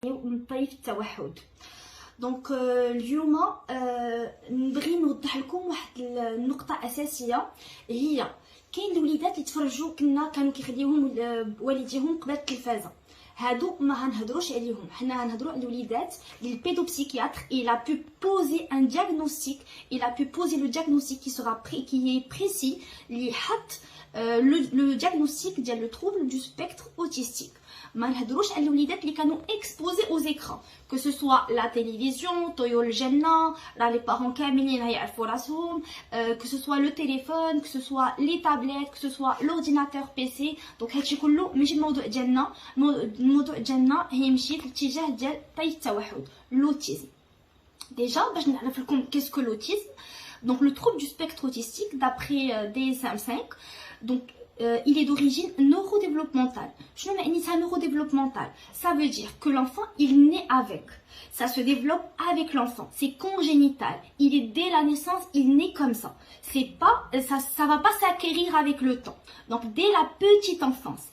طيف التوحد. دونك اليوم نبغي نوضح لكم واحد النقطه اساسيه، هي كاين الوليدات اللي تفرجوا كانوا كيخليوهم والديهم قبل التلفازه. هادو ما هنهضروش عليهم، حنا هنهضروا على الوليدات اللي البيدوبسيكياتر il a pu poser un diagnostic, il a pu poser le diagnostic qui sera qui est précis اللي حط le diagnostic ديال le trouble du spectre autistique. ما نهضروش على الوليدات اللي كانوا اكسبوزي aux écrans que ce soit la télévision طيور الجنه، راه لي بارون كاملين يعرفوا راسهم، que ce soit le téléphone, que ce soit les tablettes, que ce soit l'ordinateur PC. دونك هادشي كله ماشي الموضوع ديالنا. الموضوع ديالنا هي مشي في الاتجاه ديال طيف التوحد، لوتيزم. ديجا باش نعرف لكم كيسكو لوتيزم. Donc le trouble du spectre autistique d'après DSM-5, donc il est d'origine neurodéveloppementale. Je ne dis pas neurodéveloppemental. Ça veut dire que l'enfant, il naît avec. Ça se développe avec l'enfant. C'est congénital. Il est dès la naissance, il naît comme ça. C'est pas, ça va pas s'acquérir avec le temps. Donc dès la petite enfance.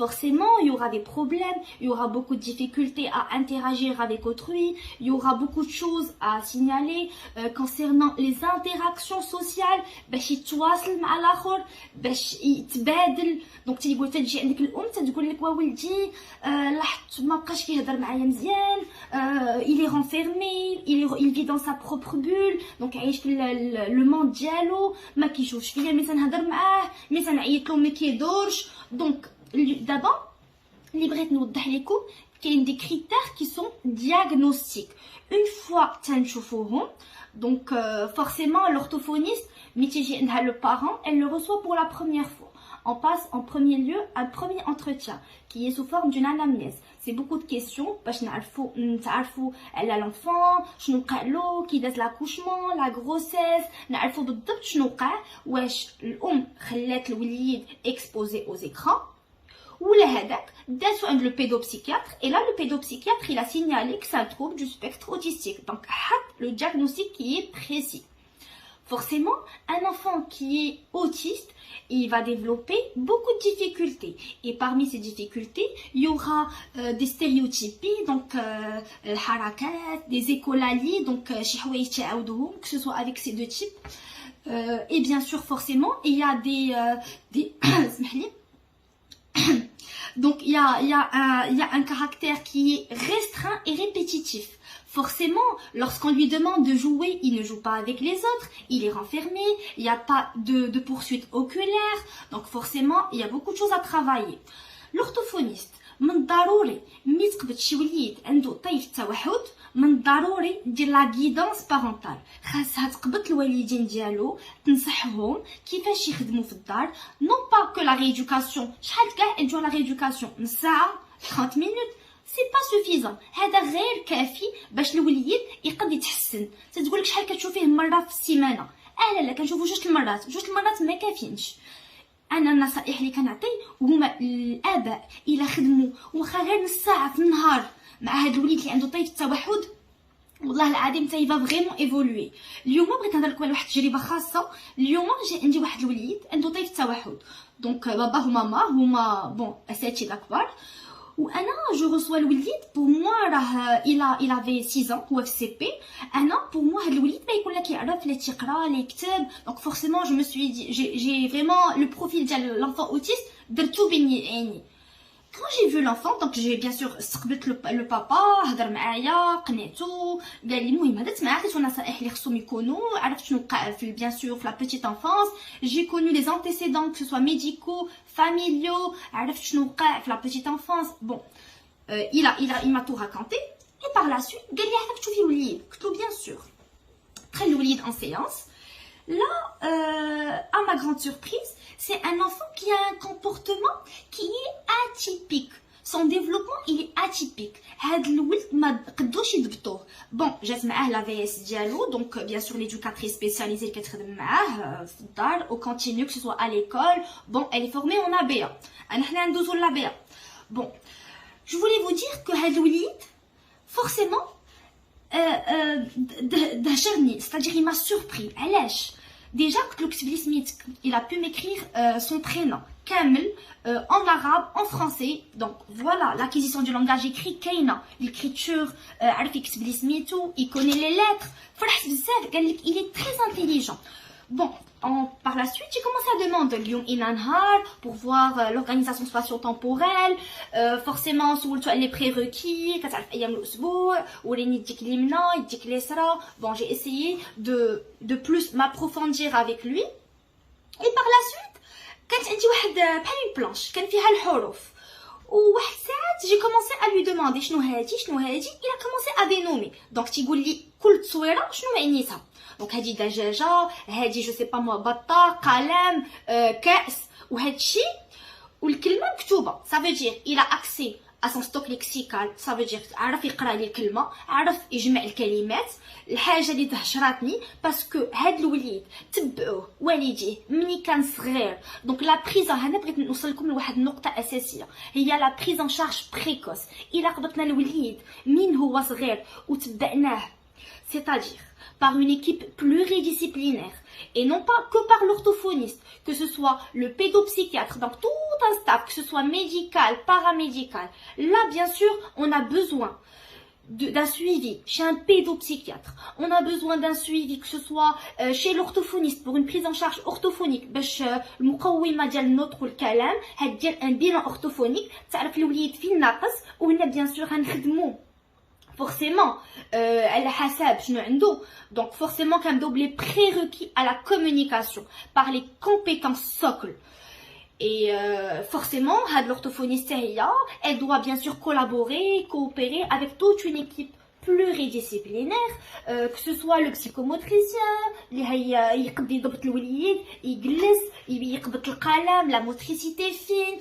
Forcément, il y aura des problèmes, il y aura beaucoup de difficultés à interagir avec autrui, il y aura beaucoup de choses à signaler concernant les interactions sociales. باش يتواصل مع الاخر، باش يتبادل. دونك تيقول تجي عندك الام تقول لك ولدي لاحظت ما بقاش كيهضر معايا مزيان، il est renfermé, il vit dans sa propre bulle. دونك عايش في لو موند ديالو، ما كيشوفش فيا، ملي تنهضر معاه ملي تنعيط له ما كيدورش. دونك d'abord اللي بغيت نوضح لكم كاين دي كريتير qui sont diagnostiques. une fois تنشوفوهم donc forcément l'orthophoniste ملي تيجي عندها le parent, elle le reçoit pour la première fois. On passe en premier lieu un premier entretien qui est sous forme d'une anamnèse. C'est beaucoup de questions باش نتعرفوا على l'enfant، شنو وقع له، كي داز l'accouchement، la grossesse، نعرفوا بالضبط شنو وقع، واش الام خلات الوليد exposé aux écrans ou là هذاك دازو عند le pédopsychiatre. Et là le pédopsychiatre il a signalé que c'est un trouble du spectre autistique. Donc le diagnostic qui est précis. Forcément, un enfant qui est autiste, il va développer beaucoup de difficultés. Et parmi ces difficultés, il y aura des stéréotypies, donc الحركات, des écolalies, donc شي حوايج تعاودوهم, que ce soit avec ces deux types. Et bien sûr, forcément, il y a des donc il y a un caractère qui est restreint et répétitif. Forcément, lorsqu'on lui demande de jouer, il ne joue pas avec les autres, il est renfermé, il n'y a pas de poursuite oculaire. Donc forcément, il y a beaucoup de choses à travailler. L'orthophoniste, من الضروري ملي تقبض شي وليد عنده طيف التوحد، من الضروري دير لا غيدونس بارونتال. خاصها تقبض الوالدين ديالو، تنصحهم كيفاش يخدموا في الدار. نو با كو لا ريدوكاسيون، شحال كاع نديرو لا ريدوكاسيون نص ساعه 30 مينوت سي با سوفيزون، هذا غير كافي باش الوليد يقد يتحسن. تتقول لك شحال كتشوفيه مره في السيمانه؟ لا كنشوفو جوج المرات ما كافينش. انا النصائح اللي كنعطي هما الاباء الا خدموا واخا غير نص ساعه في النهار مع هذا الوليد اللي عنده طيف التوحد، والله العظيم حتى يفا فريمون ايفولوي. اليوم بغيت نهضر لكم على واحد التجربه خاصه. اليوم جا عندي واحد الوليد عنده طيف التوحد، دونك بابا وماما هما بون اساتذه كبار، وانا جو ريسوا الوليد. بور موا راه il avait 6 ans، هو في سي بي. انا بور موا هاد الوليد ما يكون لا كيعرف لا تيقرا لا يكتب. دونك فورسيمون جو مو سوي دي j'ai vraiment le profil ديال l'enfant autiste درتو بين عيني. Quand j'ai vu l'enfant, donc j'ai bien sûr استقبلت le papa، هضر معايا قنعتو، قال لي المهم هدرت معاه عطيتو نصائح اللي خصهم يكونوا، عرفت شنو وقع في bien sûr في la petite enfance. J'ai connu les antécédents que ce soit médicaux, familiaux، عرفت شنو وقع في la petite enfance. Bon, il m'a tout raconté. Et par la suite قال لي عافاك تشوفي وليد؟ قلت له bien sûr. دخل الوليد en séance. Là, à ma grande surprise, c'est un enfant qui a un comportement qui est atypique. Son développement, il est atypique. هاد الولد ما قدوش يضبطوه. Bon, جات معاه la VS ديالو, donc bien sûr l'éducatrice spécialisée اللي كتخدم معاه في الدار au continu, que ce soit à l'école. Bon, elle est formée en ABA. انا حنا ندوزو l'ABA. Bon, je voulais vous dire que هاد الوليد forcément دهشرني، c'est-à-dire il m'a surpris. علاش؟ déjà il a pu m'écrire son prénom Kamel en arabe, en français. Donc voilà, l'acquisition du langage écrit, Kaina, l'écriture, il connaît les lettres. Il est très intelligent. Bon, par la suite, j'ai commencé à demander Lyon Inanhar pour voir l'organisation spatio-temporelle. Forcément, sur les prérequis, bon, j'ai essayé de plus m'approfondir avec lui. Et par la suite, كانت عندي واحد بحال une planche كان فيها الحروف وواحد ساعات j'ai commencé à lui demander شنو هادي il a commencé à dénommer donc تيقول لي كل تصويره شنو معنيتها دونك هادي دجاجه هادي جو سي با مو بطه قلم كاس وهاد الشيء والكلمه مكتوبه ça veut dire il a accès à son stock lexical ça veut dire عرف يقرا لي الكلمه عرف يجمع الكلمات الحاجه اللي تهجراتني باسكو هاد الوليد تبعوه والديه ملي كان صغير دونك لا بريزون هنا بغيت نوصل لكم لواحد النقطه اساسيه هي لا بريزون شارج بريكوس الا قبطنا الوليد من هو صغير وتبعناه c'est-à-dire par une équipe pluridisciplinaire et non pas que par l'orthophoniste, que ce soit le pédopsychiatre, donc tout un staff, que ce soit médical, paramédical. Là, bien sûr, on a besoin d'un suivi chez un pédopsychiatre. On a besoin d'un suivi, que ce soit chez l'orthophoniste, pour une prise en charge orthophonique. باش المقومة ديال النطق والكلام هدير un bilan orthophonique. تعرف الوليد فين ناقص وهنا bien sûr غنخدمو forcément على حسب شنو عنده donc forcément كنبداو les prérequis à la communication par les compétences socles et forcément l'orthophoniste elle doit bien sûr collaborer coopérer avec toute une équipe pluridisciplinaire que ce soit le psychomotricien اللي يقدر يضبط الوليد يجلس يقبط القلم la motricité fine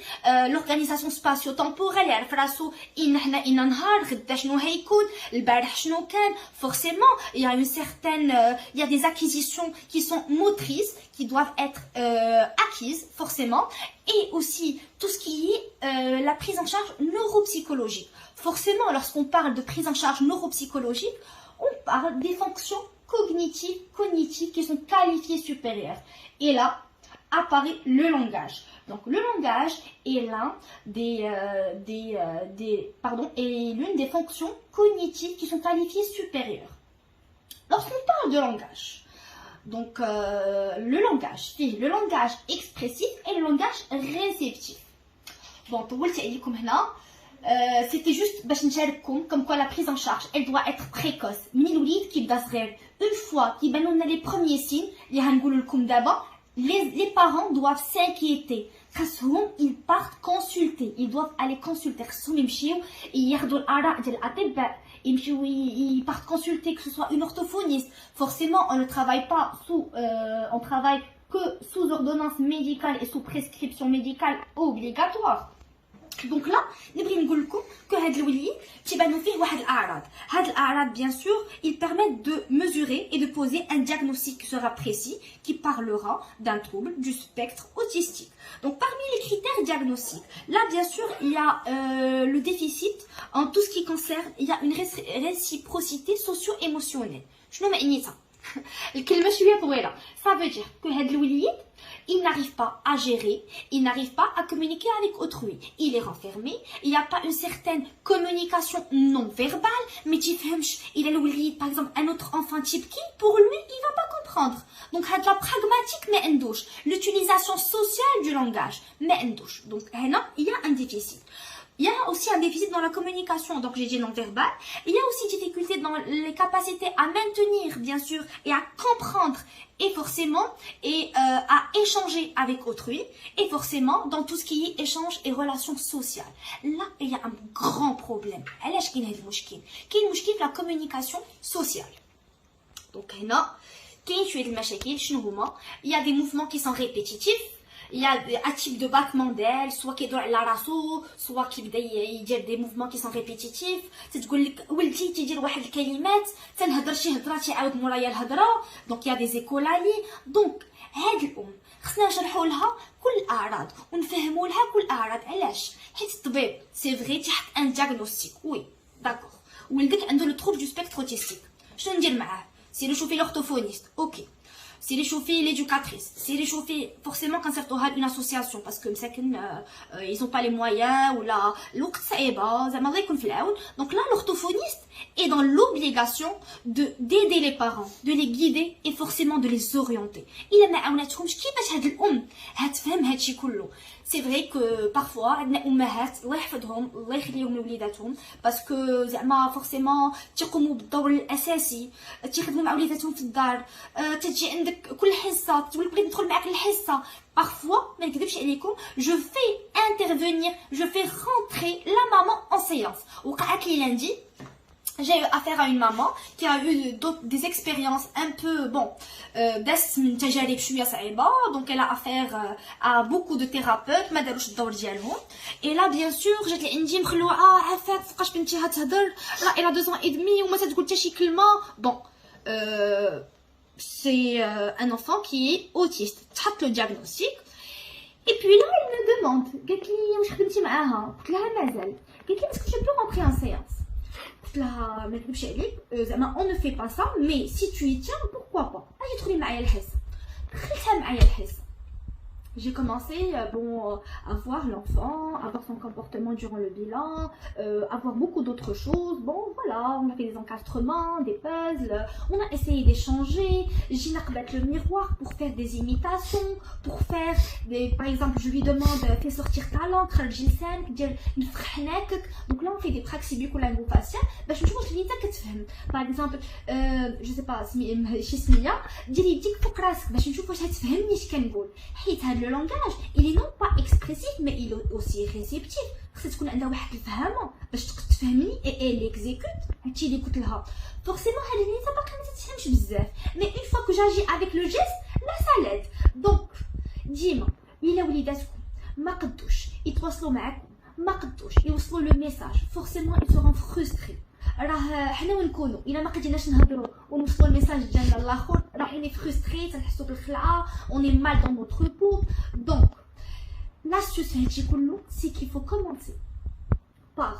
l'organisation spatio-temporelle يعرف راسو ان حنا نهار غدا شنو هيكون البارح شنو كان forcément il y a une certaine il y a des acquisitions qui sont motrices qui doivent être acquises forcément et aussi tout ce qui est la prise en charge neuropsychologique. Forcément, lorsqu'on parle de prise en charge neuropsychologique, on parle des fonctions cognitives qui sont qualifiées supérieures. Et là, apparaît le langage. Donc, le langage est l'une des fonctions cognitives qui sont qualifiées supérieures. Lorsqu'on parle de langage, donc le langage expressif et le langage réceptif. Bon, طولت عليكم هنا. C'était juste باش نشارككم comme quoi la prise en charge elle doit être précoce من الوليد كيبدا صغير une fois كيبانوا لنا les premiers signes اللي غنقول لكم دابا les parents doivent s'inquiéter خاصهم ils partent consulter ils doivent aller consulter خاصهم يمشيو ياخذوا الآراء ديال الأطباء يمشيو ils partent consulter que ce soit une orthophoniste forcément on ne travaille pas on travaille que sous ordonnance médicale et sous prescription médicale obligatoire. Donc là, نبغي نقول لكم que هاد الوليد تيبانو فيه واحد الأعراض. هاد الأعراض bien sûr, ils permettent de mesurer et de poser un diagnostic qui sera précis, qui parlera d'un trouble du spectre autistique. Donc parmi les critères diagnostiques, là bien sûr, il y a le déficit en tout ce qui concerne, il y a une réciprocité socio-émotionnelle. شنو معنيتها؟ الكلمة شوية طويلة. Ça veut dire que هاد الوليد il n'arrive pas à gérer, il n'arrive pas à communiquer avec autrui. Il est renfermé, il n'y a pas une certaine communication non verbale, mais tu fahmش, il a le par exemple un autre enfant type qui, pour lui, il va pas comprendre. Donc, il y a de la pragmatique, mais endouche. L'utilisation sociale du langage, mais endouche. Donc, il y a un déficit. Il y a aussi un déficit dans la communication, donc j'ai dit non-verbal. Il y a aussi difficulté dans les capacités à maintenir, bien sûr, et à comprendre, et forcément, et à échanger avec autrui, et forcément, dans tout ce qui est échange et relations sociales. Là, il y a un grand problème. Il y a la communication sociale. Donc, il y a des mouvements qui sont répétitifs. Il y a un type de battement d'aile, soit qui est dans la rasso, soit qui يدير des mouvements qui sont répétitifs. تقول لك ولدي تيدير واحد الكلمات تنهضر شي هضره تيعاود مورايا الهضره. Donc il y a des écolalie. Donc هاد الام خصنا نشرحوا لها كل الاعراض ونفهموا لها كل الاعراض. علاش؟ حيت الطبيب سي فري تيحط ان دياغنوستيك وي داكور ولدك عنده لو trouble du spectre autistique. شنو ندير معاه؟ سيرو شوفي لورتوفونيست. اوكي سيري شوفي l'éducatrice, سيري شوفي forcément كنصيفطوها une association parce que مساكن ils ont pas les moyens ولا الوقت صعيبه زعما الله يكون في العون. Donc là l'orthophoniste est dans l'obligation d'aider les parents, de les guider et forcément de les orienter. الا ما عاوناتهمش كيفاش هاد الام هتفهم هادشي كله. سي فري كو بارفوا عندنا امهات الله يحفظهم الله يخليهم لوليداتهم باسكو زعما فورسيمون تيقوموا بالدور الاساسي، تيخدموا مع وليداتهم في الدار، تجي عندك كل حصه تقول بغيت ندخل معاك الحصه. بارفوا ما نكذبش عليكم جو في انترفينير جو في رونتري لا مامون ان سيونس. وقعت لي لاندي j'ai eu affaire à une maman qui a eu des expériences un peu bon دازت من تجارب شويه صعيبه. donc elle a affaire à beaucoup de thérapeutes ما داروش الدور ديالهم. et là bien sûr جات لي عندي مخلوعه عافاك فوقاش بنتي هتهضر راه elle a 2 ans et demi وما تقول حتى شي كلمه. bon c'est un enfant qui est autiste. تحط le diagnostic et puis là elle me demande قالت لي واش خدمتي معاها؟ قلت لها مازال. قالت لي est-ce que je peux rentrer en séance؟ لا ما نكذبش عليك زعما اون نو في با سا مي سي تو يي تيان بوركوا با اجي تدخلي معايا الحصه. دخلتها معايا الحصه. J'ai commencé à voir l'enfant, à voir son comportement durant le bilan, à voir beaucoup d'autres choses. Bon, voilà, on a fait des encastrements, des puzzles, on a essayé d'échanger. J'ai mis le miroir pour faire des imitations, pour faire des... Par exemple, je lui demande, fais sortir ta langue, donc là, on fait des praxes bucco-lingo-faciales. Je me dis, par exemple, je sais pas, chez Smia, dis-lui, dis-le pour crasque, je me dis, je me dis, le langage il est non pas expressif mais il est aussi réceptif. خصها تكون عندها واحد الفهمه باش تفهمني et l'exécute. هادشي اللي قلت لها forcément هاد البنيته باقا ما تتفهمش بزاف mais une fois que j'agis avec le geste là ça l'aide. donc ديما الا وليداتكم ما قدوش يتواصلوا معكم ما قدوش يوصلوا لو ميساج forcément ils seront frustrés. راه حنا ونكونوا الا ما قدرناش نهضروا ونوصلوا الميساج ديالنا للاخر راه اني فرستري تنحسوا بالخلعه اوني مال دون نوتر بو. دونك l'astuce هادشي كله سي كي فو كومونسي باغ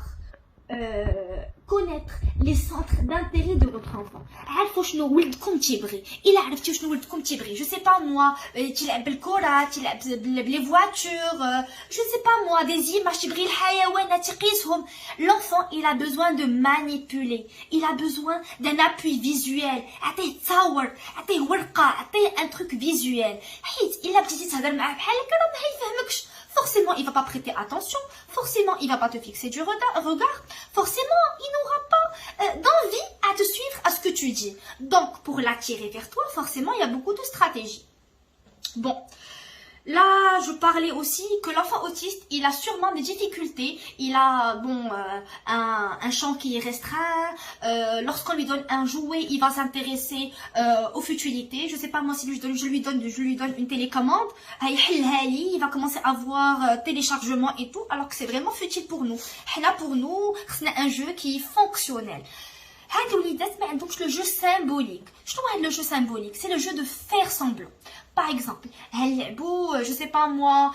connaître les centres d'intérêt de votre enfant. عارفوا شنو ولدكم تيبغي. الا عرفتي شنو ولدكم تيبغي جو سي با موا تيلعب بالكره تيلعب بلي فواتور جو سي با موا دي زيماج تيبغي الحيوانات تيقيسهم. l'enfant il a besoin de manipuler, il a besoin d'un appui visuel. عطيه تصاور عطيه ورقه عطيه un truc visuel حيت الا بديتي تهضر معاه بحال هكا راه ما يفهمكش. forcément il va pas prêter attention, forcément il va pas te fixer du regard, forcément il n'aura pas d'envie à te suivre à ce que tu dis. Donc pour l'attirer vers toi forcément il y a beaucoup de stratégies. Bon, là je parlais aussi que l'enfant autiste il a sûrement des difficultés, il a un champ qui est restreint. Lorsqu'on lui donne un jouet il va s'intéresser aux futilités. Je sais pas moi si je lui donne une télécommande il va commencer à voir téléchargement et tout alors que c'est vraiment futile pour nous. Là pour nous c'est un jeu qui est fonctionnel. هاد الوليدات ما عندهمش لو جو سيمبوليك. شنو هاد لو جو سيمبوليك؟ سي لو جو دو فير سامبلون. باغ اكزومبل هنلعبوا جو سي با موا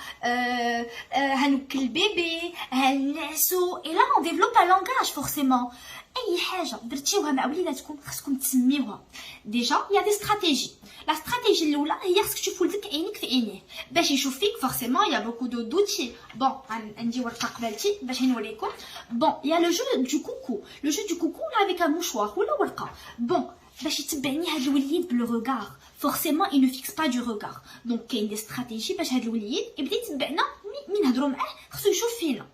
هنوكل البيبي هنعسو اي لا اون ديفلوب ان لانغاج فورسيمون. اي حاجه درتيوها مع وليداتكم خاصكم تسميوها. ديجا يا دي استراتيجي. لا استراتيجي الاولى هي خاصك تشوف ولدك عينيك في عينيه باش يشوف فيك. فورسيمون يا بوكو دو دوتي. بون عندي ورقه قبالتي باش نوريكم. بون يا لو جو دو كوكو. لو جو دو كوكو لا افيك ان موشوار ولا ورقه. بون باش يتبعني هاد الوليد بلو ريغار forcément il ne fixe pas du regard. donc كاين دي استراتيجي باش هاد الوليد يبدا يتبعنا مين نهضروا معاه خصو يشوف فينا.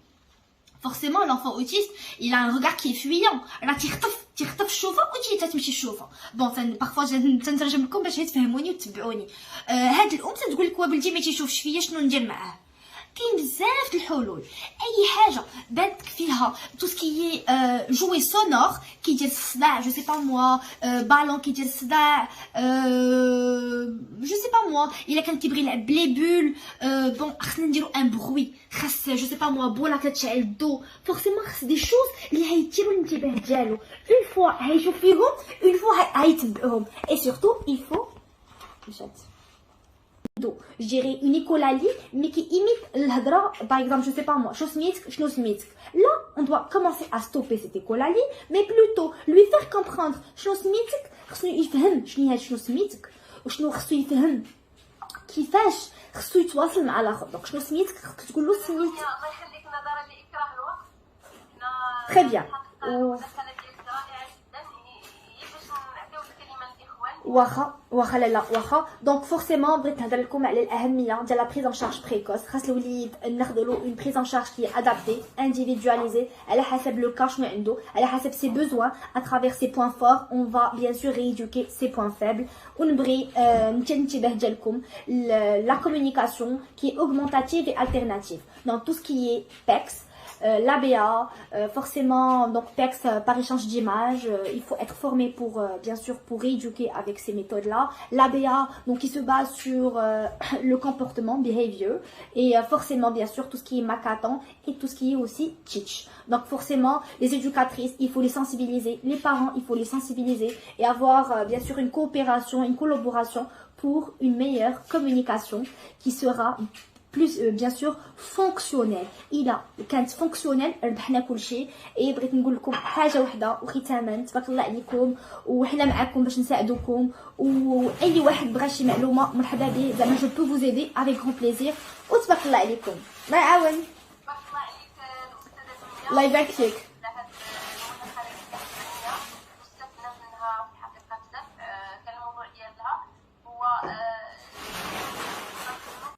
forcément l'enfant autiste il a un regard qui est fuyant. راه تيخطف الشوفه وتجي تمشي الشوفه. بون بارفوا تنترجم لكم باش تفهموني وتتبعوني. هاد الام تقول لك وبلدي ما تيشوفش فيا شنو ندير معاه. كاين بزاف د الحلول. اي حاجه بانت فيها تو سكي جوي سونور كيدير الصداع جو سي با موا بالون كيدير الصداع جو سي با موا الا كان تيبغي يلعب بلي بول بون خصنا نديرو ان بروي. خاص جو سي با موا بولا كتشعل الضو. فورسيمون خاص دي شوز اللي هيثيروا الانتباه ديالو. اون فوا هيشوف فيهم اون فوا هيتبعهم. اي سورتو il faut je dirais une écolalie mais qui imite l'hadra. par exemple je sais pas moi شنو سميتك. là on doit commencer à stopper cette écolalie mais plutôt lui faire comprendre شنو سميتك خصني يفهم شنو هي شنو سميتك وشنو خصو يفهم كيفاش خصو يتواصل مع الاخر. دونك شنو سميتك تقول له سميت. الله يخليك نظرا لاكراه الوقت تري بيان واخا لا واخا. دونك فورسيمون بغيت نهضر لكم على الاهميه ديال لا بريز ان شارج بريكوس. خاص الوليد ناخذ له اون بريز ان شارج كي ادابتي انديفيدواليزي على حسب لو كا شنو عنده، على حسب سي بوزوان. ا ترافير سي بوين فور اون فا بيان سور ريدوكي سي بوين فابل. ونبغي ننتبه ديالكم لا كومونيكاسيون كي اوغمونتاتيف اي التيرناتيف. دونك تو سكي بيكس l'ABA, forcément, donc PEX par échange d'images, il faut être formé pour, bien sûr, pour rééduquer avec ces méthodes-là. L'ABA, donc, qui se base sur le comportement, behavior, et forcément, bien sûr, tout ce qui est Makaton et tout ce qui est aussi teach. Donc, forcément, les éducatrices, il faut les sensibiliser, les parents, il faut les sensibiliser et avoir, bien sûr, une coopération, une collaboration pour une meilleure communication qui sera plus bien sûr fonctionnel. الى كانت فونكسيونيل ربحنا كل شيء. اي بغيت نقول لكم حاجه وحده وختاما، تبارك الله عليكم وحنا معكم باش نساعدوكم، واي واحد بغى شي معلومه مرحبا به، زعما جو بو فوز ايدي افيك غون بليزير. وتبارك الله عليكم، الله يعاون، بارك الله عليك الاستاذه دنيا، الله يبارك فيك.